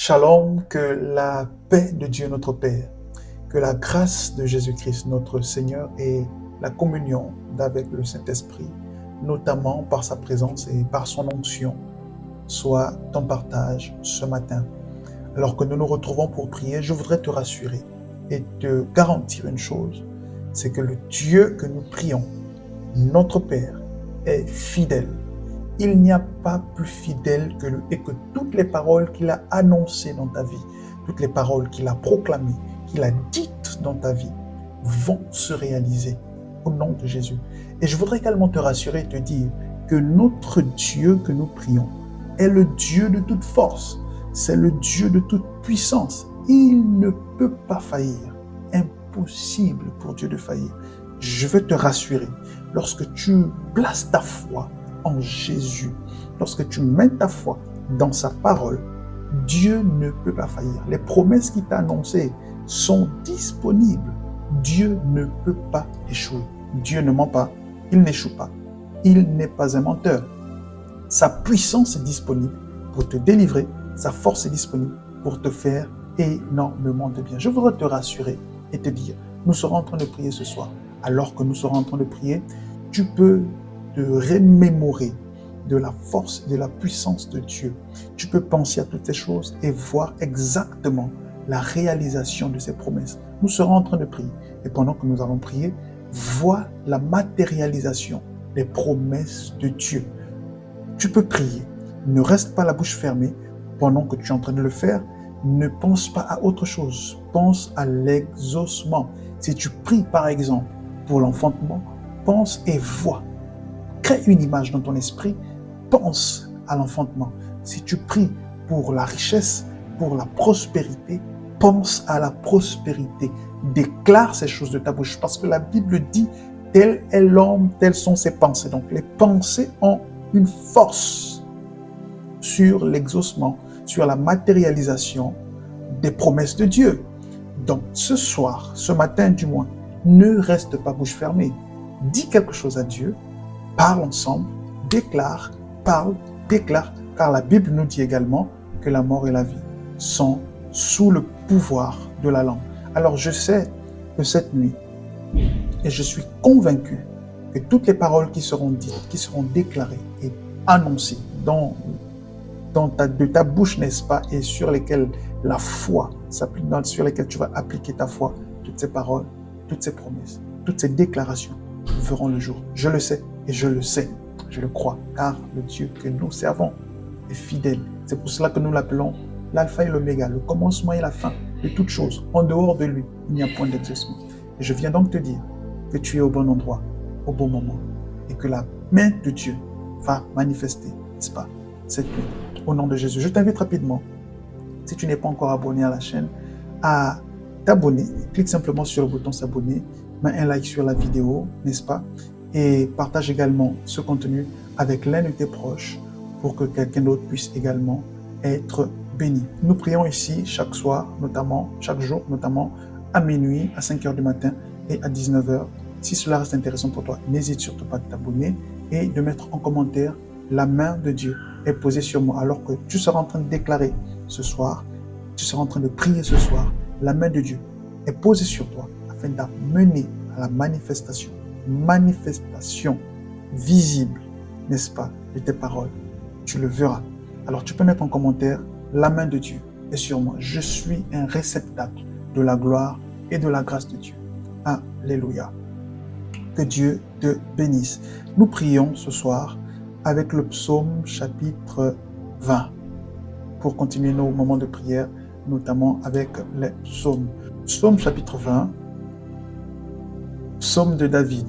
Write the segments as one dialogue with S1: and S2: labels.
S1: Shalom, que la paix de Dieu notre Père, que la grâce de Jésus-Christ notre Seigneur et la communion d'avec le Saint-Esprit, notamment par sa présence et par son onction, soit ton partage ce matin. Alors que nous nous retrouvons pour prier, je voudrais te rassurer et te garantir une chose, c'est que le Dieu que nous prions, notre Père, est fidèle. Il n'y a pas plus fidèle que lui et que toutes les paroles qu'il a annoncées dans ta vie, toutes les paroles qu'il a proclamées, qu'il a dites dans ta vie, vont se réaliser au nom de Jésus. Et je voudrais également te rassurer et te dire que notre Dieu que nous prions est le Dieu de toute force, c'est le Dieu de toute puissance. Il ne peut pas faillir. Impossible pour Dieu de faillir. Je veux te rassurer, lorsque tu places ta foi en Jésus, lorsque tu mets ta foi dans sa parole, Dieu ne peut pas faillir. Les promesses qu'il t'a annoncées sont disponibles. Dieu ne peut pas échouer. Dieu ne ment pas, il n'échoue pas. Il n'est pas un menteur. Sa puissance est disponible pour te délivrer, sa force est disponible pour te faire énormément de bien. Je voudrais te rassurer et te dire, nous serons en train de prier ce soir. Alors que nous serons en train de prier, tu peux te remémorer de la force, de la puissance de Dieu. Tu peux penser à toutes ces choses et voir exactement la réalisation de ces promesses. Nous serons en train de prier. Et pendant que nous allons prier, vois la matérialisation des promesses de Dieu. Tu peux prier. Ne reste pas la bouche fermée pendant que tu es en train de le faire. Ne pense pas à autre chose. Pense à l'exaucement. Si tu pries, par exemple, pour l'enfantement, pense et vois. Crée une image dans ton esprit, pense à l'enfantement. Si tu pries pour la richesse, pour la prospérité, pense à la prospérité. Déclare ces choses de ta bouche, parce que la Bible dit, tel est l'homme, telles sont ses pensées. Donc les pensées ont une force sur l'exaucement, sur la matérialisation des promesses de Dieu. Donc ce soir, ce matin du moins, ne reste pas bouche fermée. Dis quelque chose à Dieu, parle ensemble, déclare, parle, déclare, car la Bible nous dit également que la mort et la vie sont sous le pouvoir de la langue. Alors je sais que cette nuit, et je suis convaincu que toutes les paroles qui seront dites, qui seront déclarées et annoncées de ta bouche, n'est-ce pas, et sur lesquelles la foi s'applique, sur lesquelles tu vas appliquer ta foi, toutes ces paroles, toutes ces promesses, toutes ces déclarations verront le jour. Je le sais et je le sais, je le crois, car le Dieu que nous servons est fidèle. C'est pour cela que nous l'appelons l'alpha et l'oméga, le commencement et la fin de toutes choses. En dehors de lui, il n'y a point d'exaucement. Et je viens donc te dire que tu es au bon endroit, au bon moment, et que la main de Dieu va manifester, n'est-ce pas, cette nuit. Au nom de Jésus, je t'invite rapidement, si tu n'es pas encore abonné à la chaîne, à t'abonner. Clique simplement sur le bouton s'abonner, mets un like sur la vidéo, n'est-ce pas? Et partage également ce contenu avec l'un de tes proches pour que quelqu'un d'autre puisse également être béni. Nous prions ici chaque soir, notamment, chaque jour, notamment à minuit, à 5 h du matin et à 19 h. Si cela reste intéressant pour toi, n'hésite surtout pas de t'abonner et de mettre en commentaire la main de Dieu est posée sur moi. Alors que tu seras en train de déclarer ce soir, tu seras en train de prier ce soir, la main de Dieu est posée sur toi afin d'amener à la manifestation visible, n'est-ce pas, de tes paroles. Tu le verras. Alors tu peux mettre en commentaire, la main de Dieu est sur moi. Je suis un réceptacle de la gloire et de la grâce de Dieu. Alléluia. Que Dieu te bénisse. Nous prions ce soir avec le psaume chapitre 20 pour continuer nos moments de prière, notamment avec les psaumes. Psaume chapitre 20, psaume de David.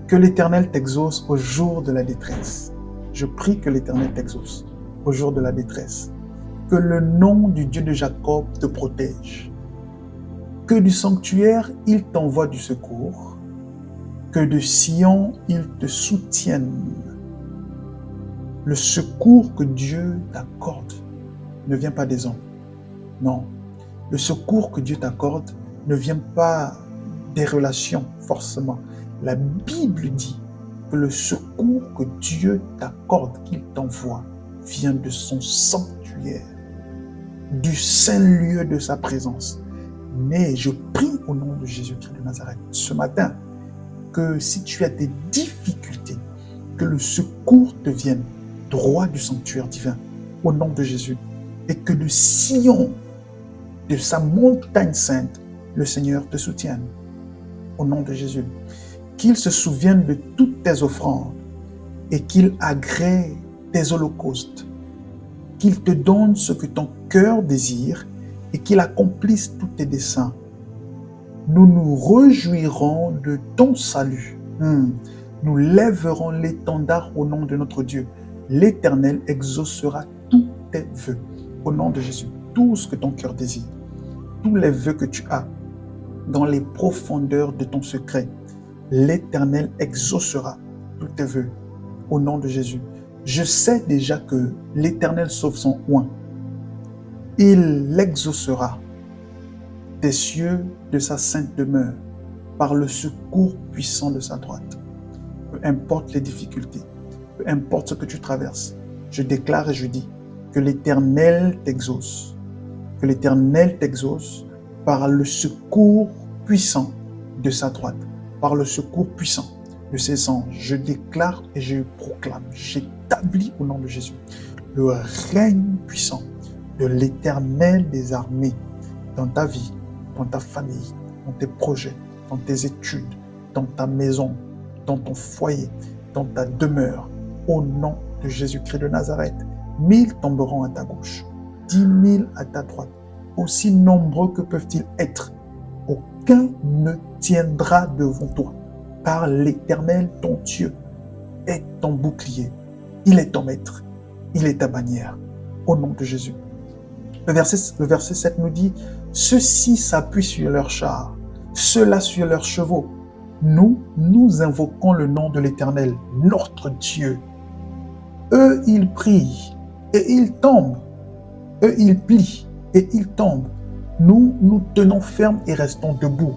S1: Que l'Éternel t'exauce au jour de la détresse. Je prie que l'Éternel t'exauce au jour de la détresse. Que le nom du Dieu de Jacob te protège. Que du sanctuaire, il t'envoie du secours. Que de Sion, il te soutienne. Le secours que Dieu t'accorde ne vient pas des hommes. Non. Le secours que Dieu t'accorde ne vient pas des relations, forcément. La Bible dit que le secours que Dieu t'accorde, qu'il t'envoie, vient de son sanctuaire. du saint lieu de sa présence. Mais je prie au nom de Jésus-Christ de Nazareth ce matin que si tu as des difficultés, que le secours te vienne droit du sanctuaire divin au nom de Jésus et que le sillon de sa montagne sainte, le Seigneur te soutienne au nom de Jésus. Qu'il se souvienne de toutes tes offrandes et qu'il agrée tes holocaustes, qu'il te donne ce que ton cœur désire et qu'il accomplisse tous tes desseins. Nous nous réjouirons de ton salut. Nous lèverons l'étendard au nom de notre Dieu. L'Éternel exaucera tous tes vœux. Au nom de Jésus, tout ce que ton cœur désire, tous les vœux que tu as dans les profondeurs de ton secret, l'Éternel exaucera tous tes vœux. Au nom de Jésus. Je sais déjà que l'Éternel sauve son oint. Il l'exaucera des cieux de sa sainte demeure par le secours puissant de sa droite. Peu importe les difficultés, peu importe ce que tu traverses, je déclare et je dis que l'Éternel t'exauce. Que l'Éternel t'exauce par le secours puissant de sa droite, par le secours puissant de ses anges. Je déclare et je proclame, j'établis au nom de Jésus le règne puissant de l'Éternel des armées dans ta vie, dans ta famille, dans tes projets, dans tes études, dans ta maison, dans ton foyer, dans ta demeure, au nom de Jésus-Christ de Nazareth. 1000 tomberont à ta gauche, 10 000 à ta droite, aussi nombreux que peuvent-ils être. Aucun ne tiendra devant toi, car l'Éternel, ton Dieu, est ton bouclier, il est ton maître, il est ta bannière, au nom de Jésus. Le verset 7 nous dit, « Ceux-ci s'appuient sur leurs chars, ceux-là sur leurs chevaux. Nous invoquons le nom de l'Éternel, notre Dieu. Eux, ils prient et ils tombent. Eux, ils plient et ils tombent. Nous, nous tenons ferme et restons debout.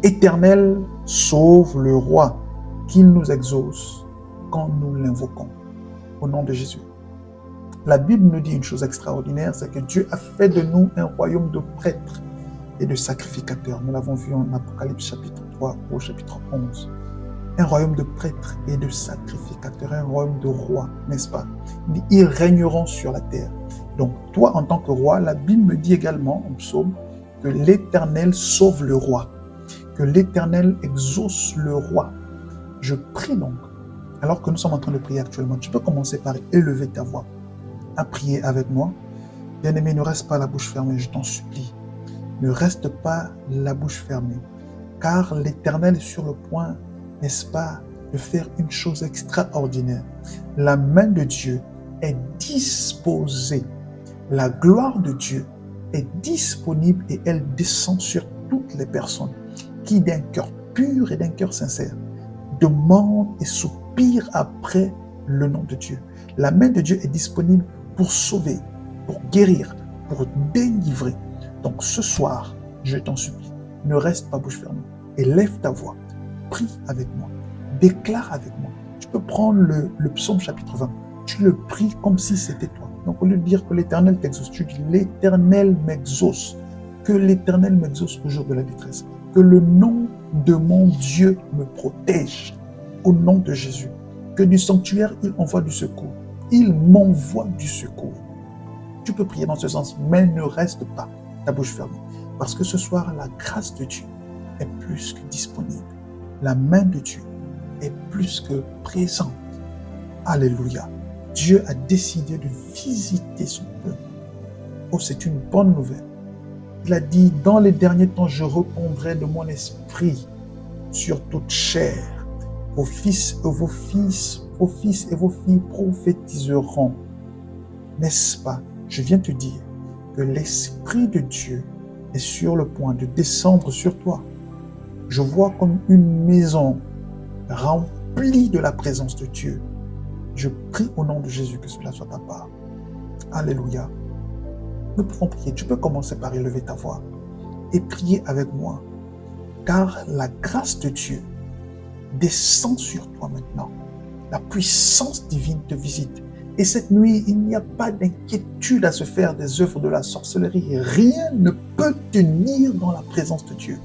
S1: Éternel, sauve le roi, qu'il nous exauce quand nous l'invoquons. » Au nom de Jésus. La Bible nous dit une chose extraordinaire, c'est que Dieu a fait de nous un royaume de prêtres et de sacrificateurs. Nous l'avons vu en Apocalypse chapitre 3 au chapitre 11. Un royaume de prêtres et de sacrificateurs, un royaume de rois, n'est-ce pas? Ils régneront sur la terre. Donc toi, en tant que roi, la Bible me dit également en psaume que l'Éternel sauve le roi, que l'Éternel exauce le roi. Je prie donc, alors que nous sommes en train de prier actuellement, tu peux commencer par élever ta voix à prier avec moi. Bien-aimé, ne reste pas la bouche fermée, je t'en supplie. Ne reste pas la bouche fermée, car l'Éternel est sur le point, n'est-ce pas, de faire une chose extraordinaire. La main de Dieu est disposée. La gloire de Dieu est disponible et elle descend sur toutes les personnes qui, d'un cœur pur et d'un cœur sincère, demandent et soupirent après le nom de Dieu. La main de Dieu est disponible pour sauver, pour guérir, pour délivrer. Donc ce soir, je t'en supplie, ne reste pas bouche fermée. Élève ta voix, prie avec moi, déclare avec moi. Tu peux prendre le psaume chapitre 20, tu le pries comme si c'était toi. Donc au lieu de dire que l'Éternel t'exauce, tu dis l'Éternel m'exauce. Que l'Éternel m'exauce au jour de la détresse. Que le nom de mon Dieu me protège au nom de Jésus. Que du sanctuaire, il envoie du secours. Il m'envoie du secours. Tu peux prier dans ce sens, mais ne reste pas ta bouche fermée. Parce que ce soir, la grâce de Dieu est plus que disponible. La main de Dieu est plus que présente. Alléluia. Dieu a décidé de visiter son peuple. Oh, c'est une bonne nouvelle. Il a dit, dans les derniers temps, je répandrai de mon esprit sur toute chair. Vos fils et vos filles prophétiseront. N'est-ce pas? Je viens te dire que l'Esprit de Dieu est sur le point de descendre sur toi. Je vois comme une maison remplie de la présence de Dieu. Je prie au nom de Jésus que cela soit ta part. Alléluia. Nous pouvons prier. Tu peux commencer par élever ta voix et prier avec moi. Car la grâce de Dieu descend sur toi maintenant. La puissance divine te visite. Et cette nuit, il n'y a pas d'inquiétude à se faire des œuvres de la sorcellerie. Rien ne peut tenir dans la présence de Dieu.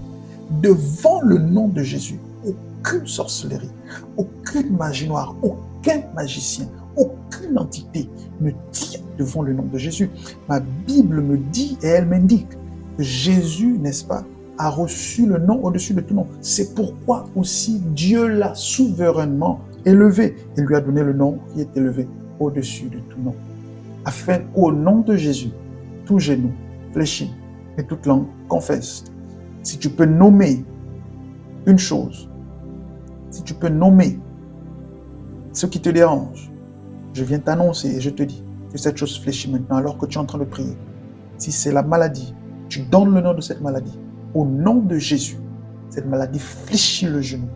S1: Devant le nom de Jésus, aucune sorcellerie, aucune magie noire, aucun magicien, aucune entité ne tient devant le nom de Jésus. Ma Bible me dit et elle m'indique que Jésus, n'est-ce pas, a reçu le nom au-dessus de tout nom. C'est pourquoi aussi Dieu l'a souverainement élevé et lui a donné le nom qui est élevé au-dessus de tout nom. Afin qu'au nom de Jésus, tout genou fléchit et toute langue confesse. Si tu peux nommer une chose, si tu peux nommer ce qui te dérange, je viens t'annoncer et je te dis que cette chose fléchit maintenant alors que tu es en train de prier. Si c'est la maladie, tu donnes le nom de cette maladie. Au nom de Jésus, cette maladie fléchit le genou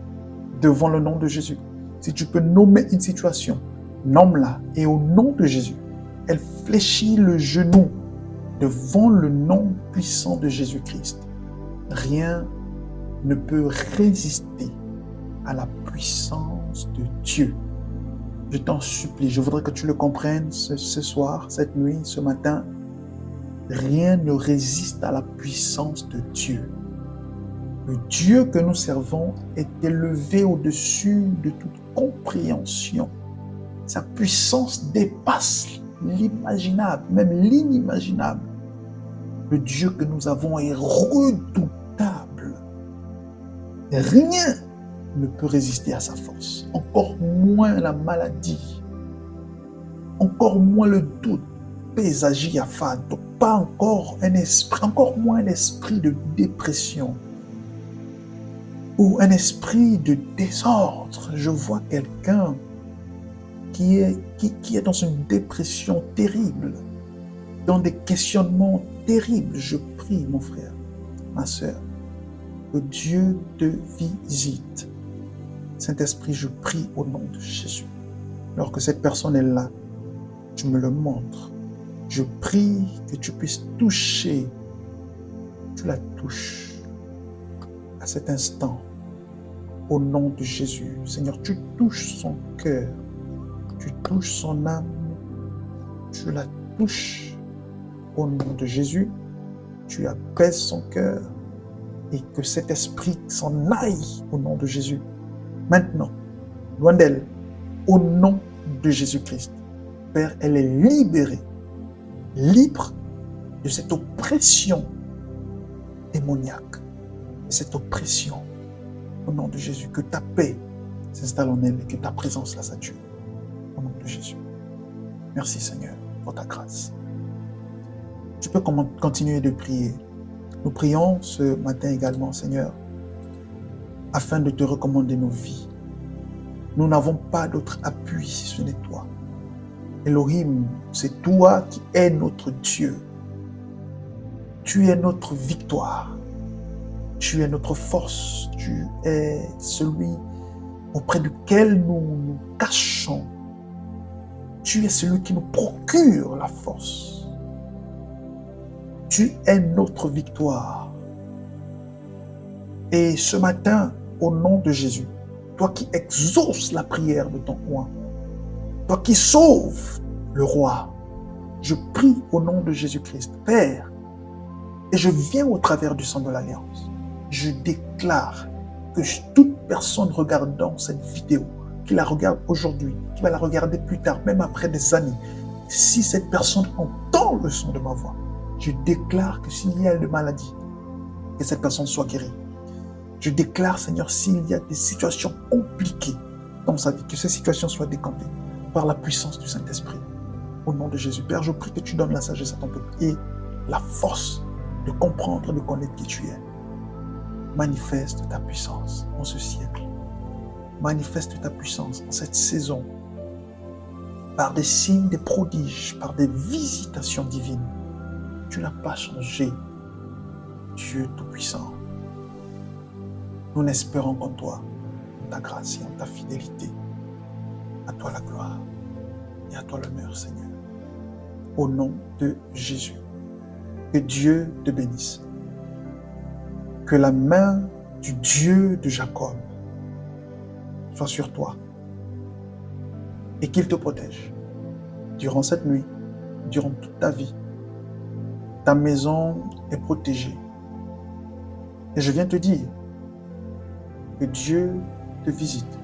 S1: devant le nom de Jésus. Si tu peux nommer une situation, nomme-la et au nom de Jésus, elle fléchit le genou devant le nom puissant de Jésus-Christ. Rien ne peut résister à la puissance de Dieu. Je t'en supplie, je voudrais que tu le comprennes ce soir, cette nuit, ce matin. Rien ne résiste à la puissance de Dieu. Le Dieu que nous servons est élevé au-dessus de toute compréhension. Sa puissance dépasse l'imaginable, même l'inimaginable. Le Dieu que nous avons est redoutable. Rien ne peut résister à sa force. Encore moins la maladie. Encore moins le doute. Pésagie à fade. Pas encore un esprit, encore moins un esprit de dépression. Ou un esprit de désordre. Je vois quelqu'un qui est dans une dépression terrible, dans des questionnements terribles. Je prie, mon frère, ma sœur, que Dieu te visite. Saint-Esprit, je prie au nom de Jésus. Alors que cette personne est là, tu me le montres. Je prie que tu puisses toucher, tu la touches à cet instant, au nom de Jésus. Seigneur, tu touches son cœur, tu touches son âme, tu la touches au nom de Jésus, tu apaises son cœur et que cet esprit s'en aille au nom de Jésus. Maintenant, loin d'elle, au nom de Jésus-Christ, Père, elle est libérée, libre de cette oppression démoniaque, de cette oppression. Au nom de Jésus, que ta paix s'installe en elle et que ta présence la sature. Au nom de Jésus. Merci Seigneur pour ta grâce. Tu peux continuer de prier. Nous prions ce matin également, Seigneur, afin de te recommander nos vies. Nous n'avons pas d'autre appui si ce n'est toi. Elohim, c'est toi qui es notre Dieu. Tu es notre victoire. Tu es notre force. Tu es celui auprès duquel nous nous cachons. Tu es celui qui nous procure la force. Tu es notre victoire. Et ce matin, au nom de Jésus, toi qui exauces la prière de ton roi, toi qui sauves le roi, je prie au nom de Jésus-Christ, Père, et je viens au travers du sang de l'Alliance. Je déclare que toute personne regardant cette vidéo, qui la regarde aujourd'hui, qui va la regarder plus tard, même après des années, si cette personne entend le son de ma voix, je déclare que s'il y a une maladie, que cette personne soit guérie. Je déclare, Seigneur, s'il y a des situations compliquées dans sa vie, que ces situations soient décantées par la puissance du Saint-Esprit. Au nom de Jésus, Père, je prie que tu donnes la sagesse à ton peuple et la force de comprendre et de connaître qui tu es. Manifeste ta puissance en ce siècle. Manifeste ta puissance en cette saison par des signes, des prodiges, par des visitations divines. Tu n'as pas changé, Dieu Tout-Puissant. Nous n'espérons qu'en toi, en ta grâce et en ta fidélité. À toi la gloire et à toi l'honneur, Seigneur. Au nom de Jésus, que Dieu te bénisse. Que la main du Dieu de Jacob soit sur toi et qu'il te protège. durant cette nuit, durant toute ta vie. Ta maison est protégée. Et je viens te dire que Dieu te visite.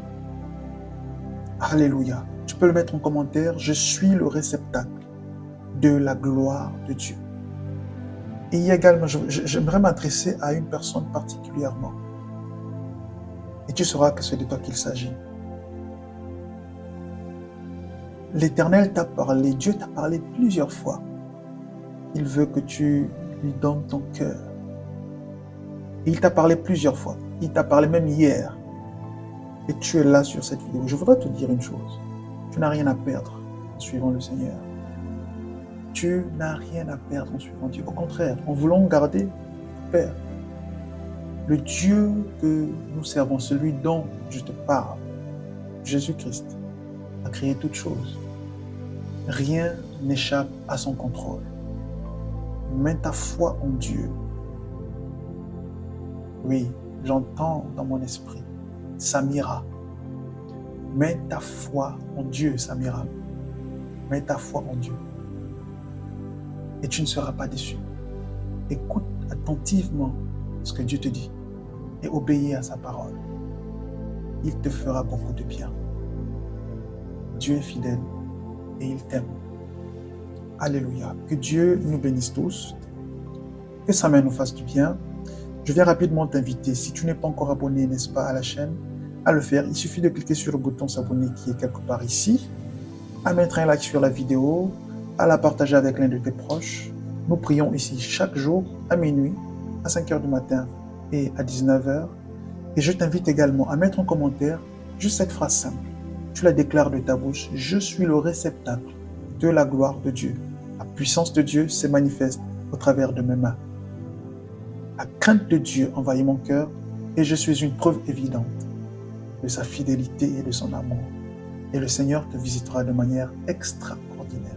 S1: Alléluia. Tu peux le mettre en commentaire. Je suis le réceptacle de la gloire de Dieu. Et il y a également, j'aimerais m'adresser à une personne particulièrement. Et tu sauras que c'est de toi qu'il s'agit. L'Éternel t'a parlé, Dieu t'a parlé plusieurs fois. Il veut que tu lui donnes ton cœur. Et il t'a parlé plusieurs fois. Il t'a parlé même hier. Et tu es là sur cette vidéo. Je voudrais te dire une chose. Tu n'as rien à perdre en suivant le Seigneur. Tu n'as rien à perdre en suivant Dieu. Au contraire, en voulant garder Père, le Dieu que nous servons, celui dont je te parle, Jésus-Christ, a créé toutes choses. Rien n'échappe à son contrôle. Mets ta foi en Dieu. Oui, j'entends dans mon esprit, Samira. Mets ta foi en Dieu, Samira. Mets ta foi en Dieu. Et tu ne seras pas déçu. Écoute attentivement ce que Dieu te dit et obéis à sa parole. Il te fera beaucoup de bien. Dieu est fidèle et il t'aime. Alléluia. Que Dieu nous bénisse tous. Que sa main nous fasse du bien. Je viens rapidement t'inviter, si tu n'es pas encore abonné, n'est-ce pas, à la chaîne, à le faire. Il suffit de cliquer sur le bouton s'abonner qui est quelque part ici, à mettre un like sur la vidéo, à la partager avec l'un de tes proches. Nous prions ici chaque jour à minuit, à 5 h du matin et à 19 h. Et je t'invite également à mettre en commentaire juste cette phrase simple. Tu la déclares de ta bouche, je suis le réceptacle de la gloire de Dieu. La puissance de Dieu se manifeste au travers de mes mains. La crainte de Dieu envahit mon cœur et je suis une preuve évidente de sa fidélité et de son amour. Et le Seigneur te visitera de manière extraordinaire.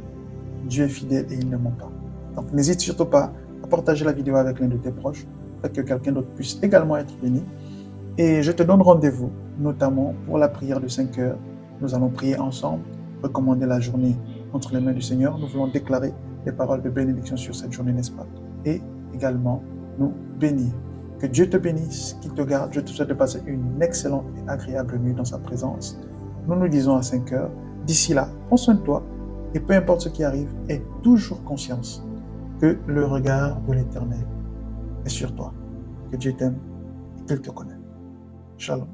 S1: Dieu est fidèle et il ne ment pas. Donc n'hésite surtout pas à partager la vidéo avec l'un de tes proches, afin que quelqu'un d'autre puisse également être béni. Et je te donne rendez-vous, notamment pour la prière de 5 h. Nous allons prier ensemble, recommander la journée entre les mains du Seigneur. Nous voulons déclarer les paroles de bénédiction sur cette journée, n'est-ce pas? Et également nous bénir. Que Dieu te bénisse, qu'il te garde. Je te souhaite de passer une excellente et agréable nuit dans sa présence. Nous nous disons à 5 h. D'ici là, prends soin de toi et peu importe ce qui arrive, aie toujours conscience que le regard de l'Éternel est sur toi. Que Dieu t'aime et qu'il te connaît. Shalom.